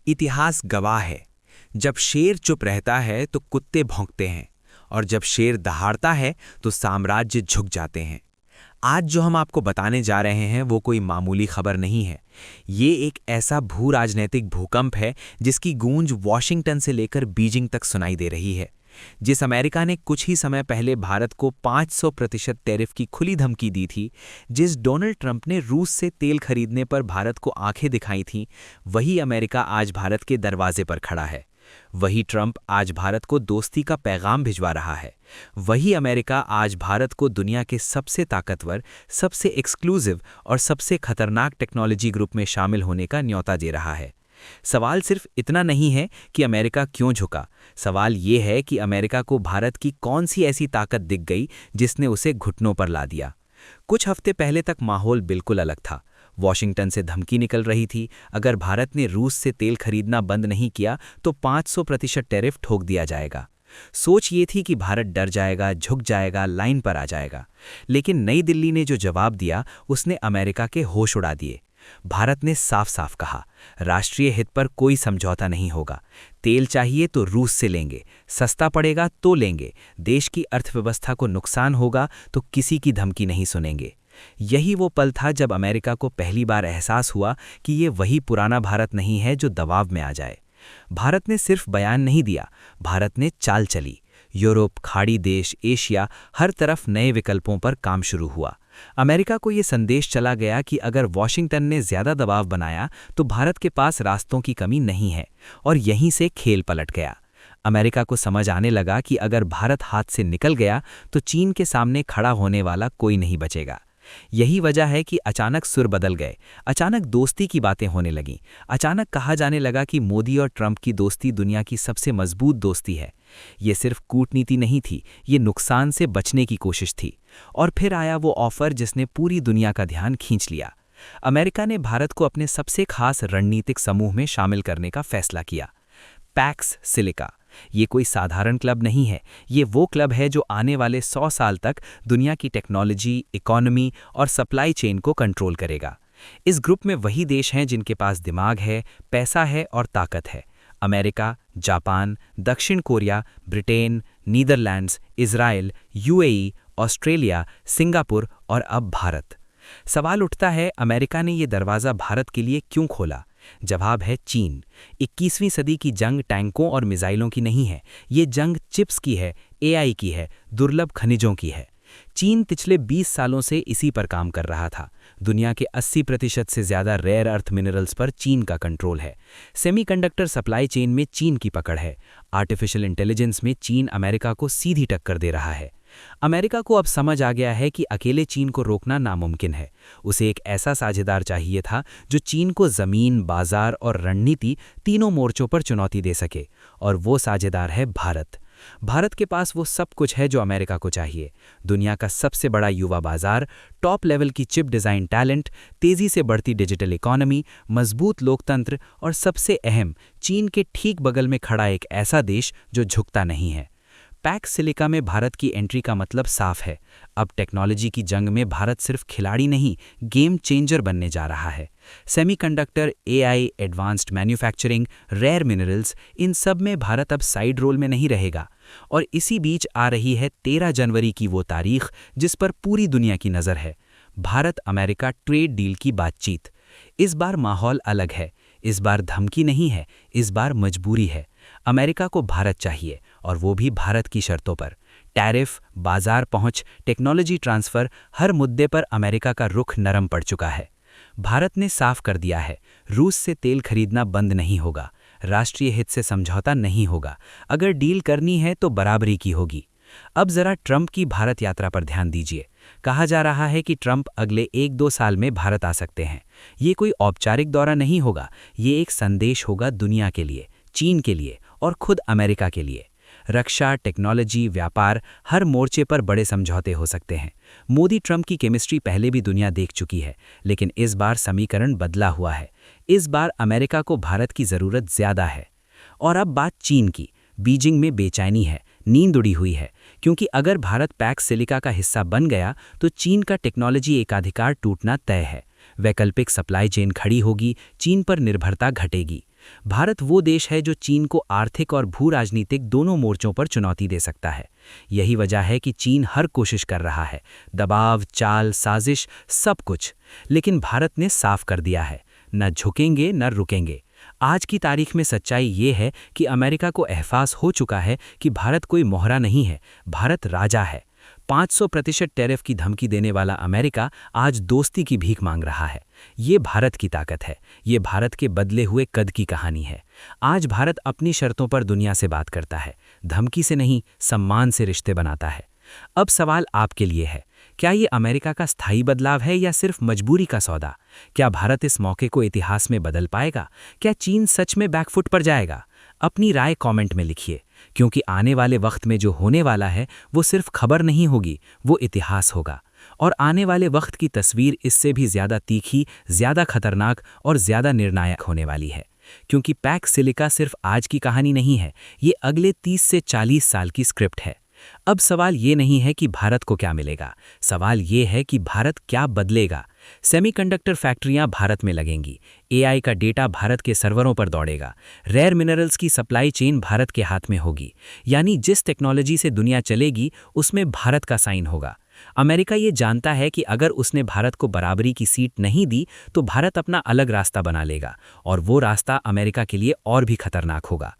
इतिहास गवाह है, जब शेर चुप रहता है तो कुत्ते भौंकते हैं, और जब शेर दहाड़ता है तो साम्राज्य झुक जाते हैं। आज जो हम आपको बताने जा रहे हैं वो कोई मामूली खबर नहीं है। ये एक ऐसा भू राजनैतिक भूकंप है जिसकी गूंज वॉशिंगटन से लेकर बीजिंग तक सुनाई दे रही है। जिस अमेरिका ने कुछ ही समय पहले भारत को 500% टैरिफ की खुली धमकी दी थी, जिस डोनाल्ड ट्रंप ने रूस से तेल खरीदने पर भारत को आंखें दिखाई थीं, वही अमेरिका आज भारत के दरवाजे पर खड़ा है। वही ट्रंप आज भारत को दोस्ती का पैगाम भिजवा रहा है। वही अमेरिका आज भारत को दुनिया के सबसे ताकतवर, सबसे एक्सक्लूसिव और सबसे खतरनाक टेक्नोलॉजी ग्रुप में शामिल होने का न्योता दे रहा है। सवाल सिर्फ इतना नहीं है कि अमेरिका क्यों झुका, सवाल ये है कि अमेरिका को भारत की कौन सी ऐसी ताकत दिख गई जिसने उसे घुटनों पर ला दिया। कुछ हफ्ते पहले तक माहौल बिल्कुल अलग था। वॉशिंगटन से धमकी निकल रही थी, अगर भारत ने रूस से तेल खरीदना बंद नहीं किया तो 500% टैरिफ ठोक दिया जाएगा। सोच ये थी कि भारत डर जाएगा, झुक जाएगा, लाइन पर आ जाएगा। लेकिन नई दिल्ली ने जो जवाब दिया उसने अमेरिका के होश उड़ा दिए। भारत ने साफ साफ कहा, राष्ट्रीय हित पर कोई समझौता नहीं होगा। तेल चाहिए तो रूस से लेंगे, सस्ता पड़ेगा तो लेंगे, देश की अर्थव्यवस्था को नुकसान होगा तो किसी की धमकी नहीं सुनेंगे। यही वो पल था जब अमेरिका को पहली बार एहसास हुआ कि ये वही पुराना भारत नहीं है जो दबाव में आ जाए। भारत ने सिर्फ बयान नहीं दिया, भारत ने चाल चली। यूरोप, खाड़ी देश, एशिया, हर तरफ नए विकल्पों पर काम शुरू हुआ। अमेरिका को ये संदेश चला गया कि अगर वॉशिंगटन ने ज्यादा दबाव बनाया तो भारत के पास रास्तों की कमी नहीं है, और यहीं से खेल पलट गया। अमेरिका को समझ आने लगा कि अगर भारत हाथ से निकल गया तो चीन के सामने खड़ा होने वाला कोई नहीं बचेगा। यही वजह है कि अचानक सुर बदल गए, अचानक दोस्ती की बातें होने लगीं, अचानक कहा जाने लगा कि मोदी और ट्रंप की दोस्ती दुनिया की सबसे मजबूत दोस्ती है। ये सिर्फ कूटनीति नहीं थी, ये नुकसान से बचने की कोशिश थी। और फिर आया वो ऑफर जिसने पूरी दुनिया का ध्यान खींच लिया। अमेरिका ने भारत को अपने सबसे खास रणनीतिक समूह में शामिल करने का फैसला किया। पैक्स सिलिका ये कोई साधारण क्लब नहीं है, ये वो क्लब है जो आने वाले 100 साल तक दुनिया की टेक्नोलॉजी, इकोनॉमी और सप्लाई चेन को कंट्रोल करेगा। इस ग्रुप में वही देश हैं जिनके पास दिमाग है, पैसा है और ताकत है। अमेरिका, जापान, दक्षिण Korea, Britain, Netherlands, Israel, UAE, Australia, Singapore और अब भारत। सवाल उठता है, अमेरिका ने ये दरवाज़ा भारत के लिए क्यों खोला? जवाब है चीन। 21वीं सदी की जंग टैंकों और मिसाइलों की नहीं है, ये जंग चिप्स की है, एआई की है, दुर्लभ खनिजों की है। चीन पिछले 20 सालों से इसी पर काम कर रहा था। दुनिया के 80% से ज़्यादा रेयर अर्थ मिनरल्स पर चीन का कंट्रोल है। सेमीकंडक्टर सप्लाई चेन में चीन की पकड़ है। आर्टिफिशियल इंटेलिजेंस में चीन अमेरिका को सीधी टक्कर दे रहा है। अमेरिका को अब समझ आ गया है कि अकेले चीन को रोकना नामुमकिन है। उसे एक ऐसा साझेदार चाहिए था जो चीन को ज़मीन, बाजार और रणनीति तीनों मोर्चों पर चुनौती दे सके, और वो साझेदार है भारत। भारत के पास वो सब कुछ है जो अमेरिका को चाहिए। दुनिया का सबसे बड़ा युवा बाजार, टॉप लेवल की चिप डिज़ाइन टैलेंट, तेज़ी से बढ़ती डिजिटल इकोनॉमी, मजबूत लोकतंत्र और सबसे अहम, चीन के ठीक बगल में खड़ा एक ऐसा देश जो झुकता नहीं है। पैक्स सिलिका में भारत की एंट्री का मतलब साफ है। अब टेक्नोलॉजी की जंग में भारत सिर्फ खिलाड़ी नहीं, गेम चेंजर बनने जा रहा है। Semiconductor, AI, advanced manufacturing, rare minerals, इन सब में भारत अब साइड रोल में नहीं रहेगा। और इसी बीच आ रही है 13 जनवरी की वो तारीख जिस पर पूरी दुनिया की नज़र है, भारत अमेरिका ट्रेड डील की बातचीत। इस बार माहौल अलग है। इस बार धमकी नहीं है, इस बार मजबूरी है। अमेरिका को भारत चाहिए, और वो भी भारत की शर्तों पर। टैरिफ, बाजार पहुंच, टेक्नोलॉजी ट्रांसफर, हर मुद्दे पर अमेरिका का रुख नरम पड़ चुका है। भारत ने साफ कर दिया है, रूस से तेल खरीदना बंद नहीं होगा, राष्ट्रीय हित से समझौता नहीं होगा, अगर डील करनी है तो बराबरी की होगी। अब जरा ट्रंप की भारत यात्रा पर ध्यान दीजिए। कहा जा रहा है कि ट्रंप अगले 1-2 साल में भारत आ सकते हैं। ये कोई औपचारिक दौरा नहीं होगा, ये एक संदेश होगा दुनिया के लिए, चीन के लिए और खुद अमेरिका के लिए। रक्षा, टेक्नोलॉजी, व्यापार, हर मोर्चे पर बड़े समझौते हो सकते हैं। मोदी ट्रंप की केमिस्ट्री पहले भी दुनिया देख चुकी है, लेकिन इस बार समीकरण बदला हुआ है। इस बार अमेरिका को भारत की ज़रूरत ज़्यादा है। और अब बात चीन की। बीजिंग में बेचैनी है, नींद उड़ी हुई है, क्योंकि अगर भारत पैक्स सिलिका का हिस्सा बन गया तो चीन का टेक्नोलॉजी एकाधिकार टूटना तय है। वैकल्पिक सप्लाई चेन खड़ी होगी, चीन पर निर्भरता घटेगी। भारत वो देश है जो चीन को आर्थिक और भू राजनीतिक दोनों मोर्चों पर चुनौती दे सकता है। यही वजह है कि चीन हर कोशिश कर रहा है, दबाव, चाल, साजिश, सब कुछ। लेकिन भारत ने साफ कर दिया है, न झुकेंगे न रुकेंगे। आज की तारीख में सच्चाई ये है कि अमेरिका को एहसास हो चुका है कि भारत कोई मोहरा नहीं है, भारत राजा है। 500% टैरिफ की धमकी देने वाला अमेरिका आज दोस्ती की भीख मांग रहा है। ये भारत की ताकत है, ये भारत के बदले हुए कद की कहानी है। आज भारत अपनी शर्तों पर दुनिया से बात करता है, धमकी से नहीं, सम्मान से रिश्ते बनाता है। अब सवाल आपके लिए है, क्या ये अमेरिका का स्थायी बदलाव है या सिर्फ मजबूरी का सौदा? क्या भारत इस मौके को इतिहास में बदल पाएगा? क्या चीन सच में बैकफुट पर जाएगा? अपनी राय कमेंट में लिखिए, क्योंकि आने वाले वक्त में जो होने वाला है वो सिर्फ खबर नहीं होगी, वो इतिहास होगा। और आने वाले वक्त की तस्वीर इससे भी ज़्यादा तीखी, ज़्यादा खतरनाक और ज़्यादा निर्णायक होने वाली है। क्योंकि पैक्स सिलिका सिर्फ आज की कहानी नहीं है, ये अगले 30 से 40 साल की स्क्रिप्ट है। अब सवाल ये नहीं है कि भारत को क्या मिलेगा, सवाल ये है कि भारत क्या बदलेगा। सेमीकंडक्टर फैक्ट्रियां भारत में लगेंगी, एआई का डेटा भारत के सर्वरों पर दौड़ेगा, रेयर मिनरल्स की सप्लाई चेन भारत के हाथ में होगी। यानी जिस टेक्नोलॉजी से दुनिया चलेगी उसमें भारत का साइन होगा। अमेरिका ये जानता है कि अगर उसने भारत को बराबरी की सीट नहीं दी तो भारत अपना अलग रास्ता बना लेगा, और वो रास्ता अमेरिका के लिए और भी खतरनाक होगा।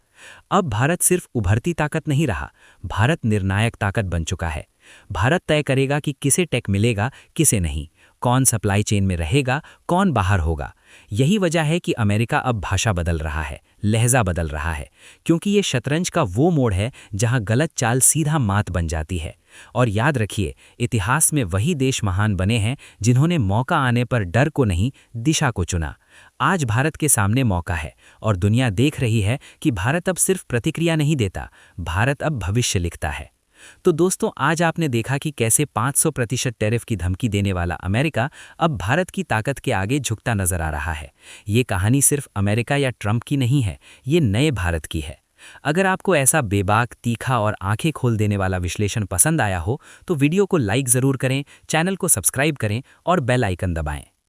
अब भारत सिर्फ उभरती ताकत नहीं रहा, भारत निर्णायक ताकत बन चुका है। भारत तय करेगा कि किसे टेक मिलेगा, किसे नहीं, कौन सप्लाई चेन में रहेगा, कौन बाहर होगा। यही वजह है कि अमेरिका अब भाषा बदल रहा है, लहजा बदल रहा है, क्योंकि ये शतरंज का वो मोड़ है जहां गलत चाल सीधा मात बन जाती है। और याद रखिए, इतिहास में वही देश महान बने हैं जिन्होंने मौका आने पर डर को नहीं, दिशा को चुना। आज भारत के सामने मौका है और दुनिया देख रही है कि भारत अब सिर्फ प्रतिक्रिया नहीं देता, भारत अब भविष्य लिखता है। तो दोस्तों, आज आपने देखा कि कैसे 500% टैरिफ की धमकी देने वाला अमेरिका अब भारत की ताकत के आगे झुकता नजर आ रहा है। ये कहानी सिर्फ अमेरिका या ट्रंप की नहीं है, ये नए भारत की है। अगर आपको ऐसा बेबाक, तीखा और आंखें खोल देने वाला विश्लेषण पसंद आया हो तो वीडियो को लाइक ज़रूर करें, चैनल को सब्सक्राइब करें और बेल आइकन दबाएं।